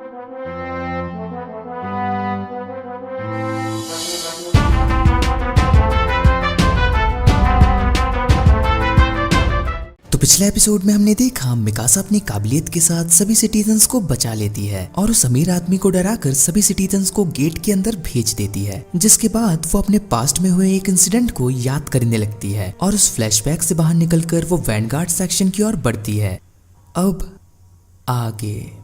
तो पिछले एपिसोड में हमने देखा मिकासा अपनी काबिलियत के साथ सभी सिटीजन्स को बचा लेती है और उस अमीर आदमी को डराकर सभी सिटीजन्स को गेट के अंदर भेज देती है, जिसके बाद वो अपने पास्ट में हुए एक इंसिडेंट को याद करने लगती है और उस फ्लैशबैक से बाहर निकलकर वो वैनगार्ड सेक्शन की ओर बढ़ती है। अब आगे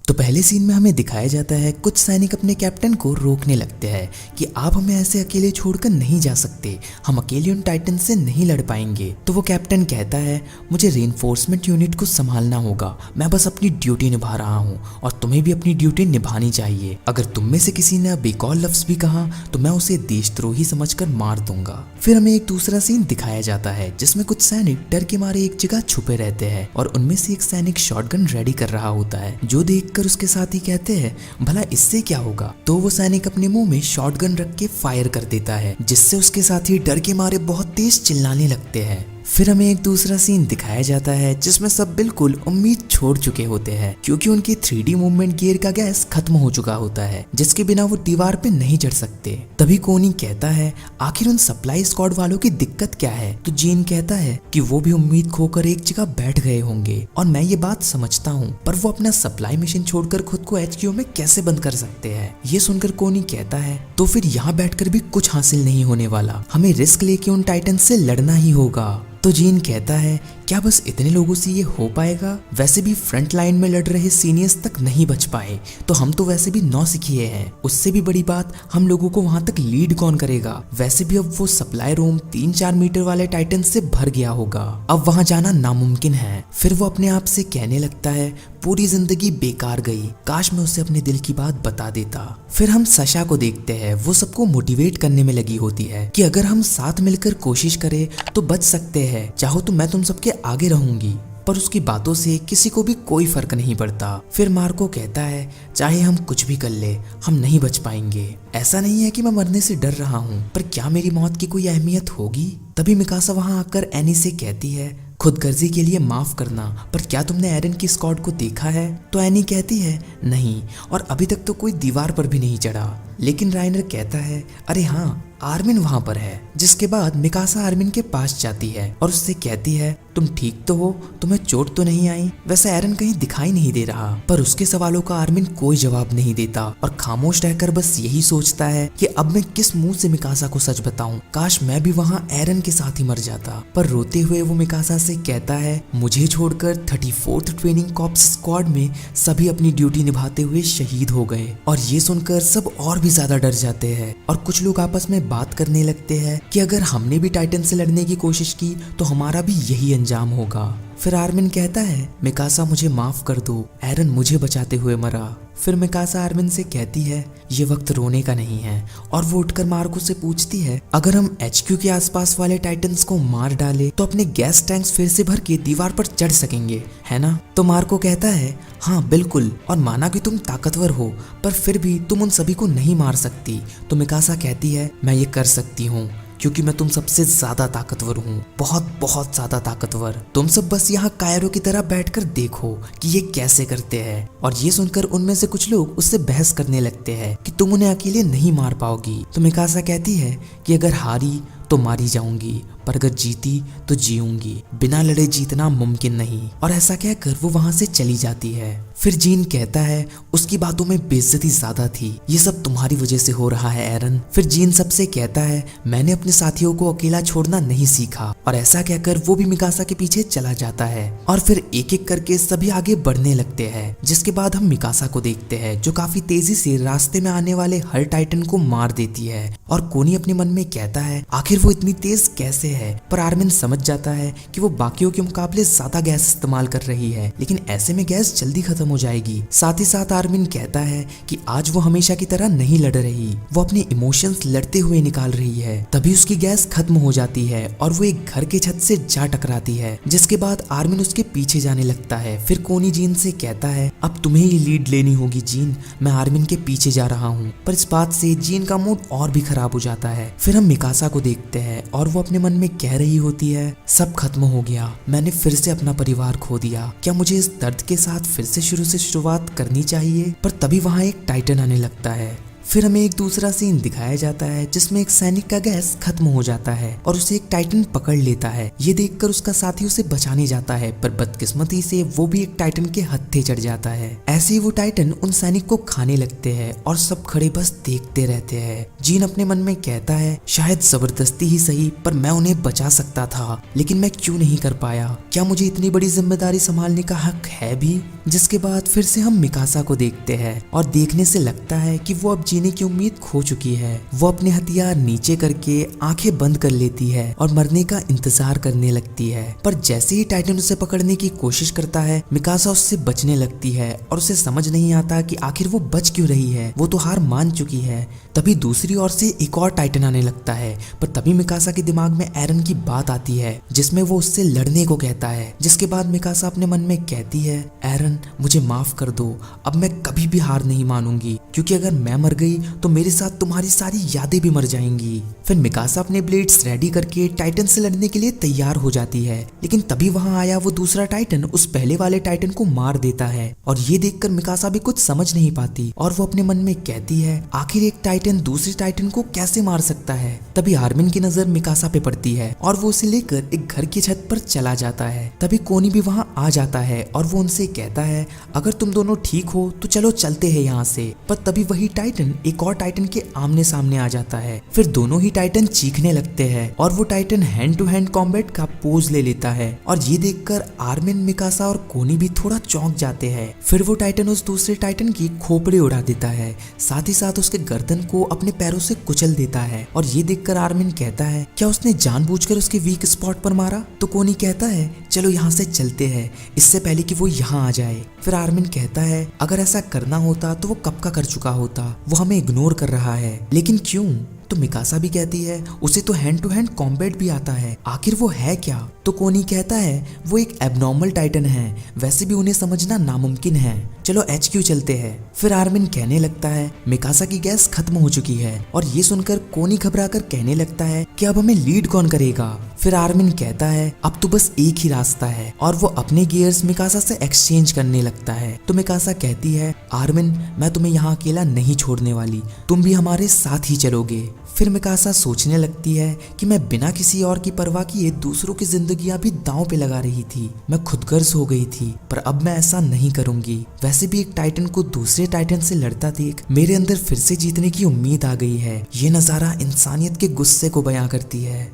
तो पहले सीन में हमें दिखाया जाता है कुछ सैनिक अपने कैप्टन को रोकने लगते हैं कि आप हमें ऐसे अकेले छोड़कर नहीं जा सकते, हम अकेले उन टाइटन से नहीं लड़ पाएंगे। तो वो कैप्टन कहता है मुझे रेनफोर्समेंट यूनिट को संभालना होगा, मैं बस अपनी ड्यूटी निभा रहा हूँ और तुम्हें भी अपनी ड्यूटी निभानी चाहिए। अगर तुम में से किसी ने अब एक और लफ्ज भी कहा तो मैं उसे देशद्रोही समझकर मार दूंगा। फिर हमें एक दूसरा सीन दिखाया जाता है जिसमें कुछ सैनिक डर के मारे एक जगह छुपे रहते हैं और उनमें से एक सैनिक शॉटगन रेडी कर रहा होता है, जो देख उसके साथी कहते हैं भला इससे क्या होगा। तो वो सैनिक अपने मुंह में शॉटगन रख के फायर कर देता है, जिससे उसके साथी डर के मारे बहुत तेज चिल्लाने लगते हैं। फिर हमें एक दूसरा सीन दिखाया जाता है जिसमें सब बिल्कुल उम्मीद छोड़ चुके होते हैं क्योंकि उनकी 3D मूवमेंट गियर का गैस खत्म हो चुका होता है, जिसके बिना वो दीवार पे नहीं चढ़ सकते। तभी कोनी कहता है आखिर उन सप्लाई स्क्वाड वालों की दिक्कत क्या है। तो जीन कहता है कि वो भी उम्मीद खोकर एक जगह बैठ गए होंगे और मैं ये बात समझता हूँ, पर वो अपना सप्लाई मिशन छोड़कर खुद को HQ में कैसे बंद कर सकते हैं। ये सुनकर कोनी कहता है तो फिर यहाँ बैठकर भी कुछ हासिल नहीं होने वाला, हमें रिस्क लेके उन टाइटन से लड़ना ही होगा। तो जीन कहता है क्या बस इतने लोगों से ये हो पाएगा, वैसे भी फ्रंट लाइन में लड़ रहे सीनियर्स तक नहीं बच पाए तो हम तो वैसे भी नौसिखिए हैं, उससे भी बड़ी बात हम लोगों को वहां तक लीड कौन करेगा। वैसे भी अब वो सप्लाई रूम 3-4 मीटर वाले टाइटन से भर गया होगा, अब वहां जाना नामुमकिन है। फिर वो अपने आप से कहने लगता है पूरी जिंदगी बेकार गई, काश मैं उसे अपने दिल की बात बता देता। फिर हम सशा को देखते हैं, वो सबको मोटिवेट करने में लगी होती है कि अगर हम साथ मिलकर कोशिश करें तो बच सकते हैं, चाहो तो मैं तुम सबके आगे रहूंगी। पर उसकी बातों से किसी को भी कोई फर्क नहीं पड़ता। फिर मार्को कहता है चाहे हम कुछ भी कर ले हम नहीं बच पाएंगे, ऐसा नहीं है कि मैं मरने से डर रहा हूँ, पर क्या मेरी मौत की कोई अहमियत होगी। तभी मिकासा वहां आकर एनी से कहती है खुदगर्जी के लिए माफ करना, पर क्या तुमने एरन की स्क्वाड को देखा है। तो एनी कहती है नहीं, और अभी तक तो कोई दीवार पर भी नहीं चढ़ा। लेकिन राइनर कहता है अरे हाँ आर्मिन वहां पर है। जिसके बाद मिकासा आर्मिन के पास जाती है और उससे कहती है तुम ठीक तो हो, तुम्हें चोट तो नहीं आई। वैसे एरन कहीं दिखाई नहीं दे रहा, पर उसके सवालों का आर्मिन कोई जवाब नहीं देता और खामोश रहकर बस यही सोचता है कि अब मैं किस मुंह से मिकासा को सच बताऊं, काश मैं भी वहां एरन के साथ ही मर जाता। पर रोते हुए वो मिकासा से कहता है मुझे छोड़कर 34th ट्रेनिंग कॉर्प्स स्क्वाड में सभी अपनी ड्यूटी निभाते हुए शहीद हो गए। और ये सुनकर सब और भी ज्यादा डर जाते हैं और कुछ लोग आपस में बात करने लगते हैं कि अगर हमने भी टाइटन से लड़ने की कोशिश की तो हमारा भी यही अंजाम होगा। फिर आर्मिन कहता है मिकासा मुझे माफ कर दो, एरन मुझे बचाते हुए मरा। फिर मिकासा आर्मिन से कहती है ये वक्त रोने का नहीं है और वो उठकर मार्को से पूछती है अगर हम HQ के आसपास वाले टाइटन्स को मार डाले तो अपने गैस टैंक्स फिर से भर के दीवार पर चढ़ सकेंगे, है ना। तो मार्को कहता है हाँ बिल्कुल, और माना कि तुम ताकतवर हो पर फिर भी तुम उन सभी को नहीं मार सकती। तो मिकासा कहती है मैं ये कर सकती हूँ क्योंकि मैं तुम सबसे ज्यादा ताकतवर हूँ, बहुत बहुत ज्यादा ताकतवर। तुम सब बस यहाँ कायरों की तरह बैठकर देखो कि ये कैसे करते हैं। और ये सुनकर उनमें से कुछ लोग उससे बहस करने लगते हैं कि तुम उन्हें अकेले नहीं मार पाओगी। तो मिकासा कहती है कि अगर हारी तो मारी जाऊंगी, पर अगर जीती तो जीऊंगी, बिना लड़े जीतना मुमकिन नहीं। और ऐसा कहकर वो वहां से चली जाती है। फिर जीन कहता है उसकी बातों में बेइज्जती ज्यादा थी, ये सब तुम्हारी वजह से हो रहा है एरन। फिर जीन सबसे कहता है मैंने अपने साथियों को अकेला छोड़ना नहीं सीखा, और ऐसा कहकर वो भी मिकासा के पीछे चला जाता है। और फिर एक एक करके सभी आगे बढ़ने लगते हैं, जिसके बाद हम मिकासा को देखते हैं जो काफी तेजी से रास्ते में आने वाले हर टाइटन को मार देती है। और कोनी अपने मन में कहता है आखिर वो इतनी तेज कैसे है। पर आर्मिन समझ जाता है कि वो बाकियों के मुकाबले ज्यादा गैस इस्तेमाल कर रही है, लेकिन ऐसे में गैस जल्दी खत्म हो जाएगी। साथ ही साथ आर्मिन कहता है कि आज वो हमेशा की तरह नहीं लड़ रही, वो अपने इमोशंस लड़ते हुए निकाल रही है। तभी उसकी गैस खत्म हो जाती है और वो एक घर के छत से जा टकराती है, जिसके बाद आर्मिन उसके पीछे जाने लगता है। फिर कोनी जीन से कहता है अब तुम्हें ही लीड लेनी होगी जीन, मैं आर्मिन के पीछे जा रहा हूँ। पर इस बात से जीन का मूड और भी खराब हो जाता है। फिर हम मिकासा को देखते हैं और वो अपने मन में कह रही होती है सब खत्म हो गया, मैंने फिर से अपना परिवार खो दिया, क्या मुझे इस दर्द के साथ फिर से शुरू शुरू से शुरुआत करनी चाहिए, पर तभी वहाँ एक टाइटन आने लगता है। फिर हमें एक दूसरा सीन दिखाया जाता है जिसमें एक सैनिक का गैस खत्म हो जाता है और उसे एक टाइटन पकड़ लेता है। ये देखकर उसका साथी उसे बचाने जाता है, पर बदकिस्मती से वो भी एक टाइटन के हत्थे चढ़ जाता है। ऐसे ही वो टाइटन उन सैनिक को खाने लगते हैं और सब खड़े बस देखते रहते हैं। जीन अपने मन में कहता है शायद जबरदस्ती ही सही, पर मैं उन्हें बचा सकता था, लेकिन मैं क्यों नहीं कर पाया? क्या मुझे इतनी बड़ी जिम्मेदारी संभालने का हक है भी? जिसके बाद फिर से हम मिकासा को देखते हैं और देखने से लगता है कि वो अब जीने की उम्मीद खो चुकी है। वो अपने हथियार नीचे करके आंखें बंद कर लेती है और मरने का इंतजार करने लगती है। पर जैसे ही टाइटन उसे पकड़ने की कोशिश करता है, मिकासा उससे बचने लगती है और उसे समझ नहीं आता कि आखिर वो बच क्यों रही है। वो तो हार मान चुकी है। तभी दूसरी ओर से एक और टाइटन आने लगता है, पर तभी मिकासा के दिमाग में एरन की बात आती है जिसमें वो उससे लड़ने को कहता है। जिसके बाद मिकासा अपने मन में कहती है एरन मुझे माफ कर दो, अब मैं कभी भी हार नहीं मानूंगी, क्योंकि अगर मैं मर गई तो मेरे साथ तुम्हारी सारी यादें भी मर जाएंगी। फिर मिकासा अपने ब्लेड्स रेडी करके टाइटन से लड़ने के लिए तैयार हो जाती है, लेकिन तभी वहां आया वो दूसरा टाइटन उस पहले वाले टाइटन को मार देता है। और ये देखकर मिकासा भी कुछ समझ नहीं पाती और वो अपने मन में कहती है आखिर एक टाइटन दूसरे टाइटन को कैसे मार सकता है। तभी आर्मिन की नजर मिकासा पे पड़ती है और वो उसे लेकर एक घर की छत पर चला जाता है। तभी कोनी भी वहां आ जाता है और वो उनसे कहता है अगर तुम दोनों ठीक हो तो चलो चलते हैं यहाँ से। पर तभी वही टाइटन एक और टाइटन के आमने सामने आ जाता है। फिर दोनों ही टाइटन चीखने लगते हैं और वो Titan hand to hand combat का पोज ले लेता है। और ये देखकर आर्मिन, मिकासा और कोनी भी थोड़ा चौंक जाते हैं। फिर वो टाइटन उस दूसरे टाइटन की खोपड़ी उड़ा देता है, साथ ही साथ उसके गर्दन को अपने पैरों से कुचल देता है। और ये देखकर आर्मिन कहता है क्या उसने जानबूझकर उसके वीक स्पॉट पर मारा? तो कोनी कहता है चलो यहाँ से चलते हैं, इससे पहले कि वो यहाँ आ जाए। फिर आर्मिन कहता है अगर ऐसा करना होता तो वो कब का कर चुका होता, वो हमें इग्नोर कर रहा है, लेकिन क्यों? तो मिकासा भी कहती है उसे तो हैंड टू हैंड कॉम्बैट भी आता है, आखिर वो है क्या? तो कोनी कहता है वो एक एबनॉर्मल टाइटन है, वैसे भी उन्हें समझना नामुमकिन है, चलो HQ चलते हैं। फिर आर्मिन कहने लगता है मिकासा की गैस खत्म हो चुकी है। और ये सुनकर कोनी घबराकर कहने लगता है कि अब हमें लीड कौन करेगा? फिर आर्मिन कहता है अब तो बस एक ही रास्ता है, और वो अपने गियर्स मिकासा से एक्सचेंज करने लगता है। तो मिकासा कहती है आर्मिन मैं तुम्हें यहाँ अकेला नहीं छोड़ने वाली, तुम भी हमारे साथ ही चलोगे। फिर मिकासा सोचने लगती है कि मैं बिना किसी और की परवाह किए दूसरों की जिंदगियां भी दांव पे लगा रही थी, मैं खुदगर्ज हो गई थी, पर अब मैं ऐसा नहीं करूंगी। वैसे भी एक टाइटन को दूसरे टाइटन से लड़ता देख मेरे अंदर फिर से जीतने की उम्मीद आ गई है। ये नजारा इंसानियत के गुस्से को बयां करती है।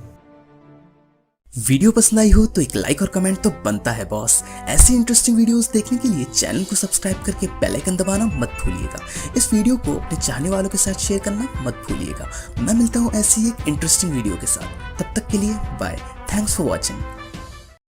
वीडियो पसंद आई हो तो एक लाइक और कमेंट तो बनता है बॉस। ऐसी इंटरेस्टिंग वीडियोस देखने के लिए चैनल को सब्सक्राइब करके बेल आइकन दबाना मत भूलिएगा। इस वीडियो को अपने चाहने वालों के साथ शेयर करना मत भूलिएगा। मैं मिलता हूँ ऐसी एक इंटरेस्टिंग वीडियो के साथ, तब तक के लिए बाय। Thanks for watching.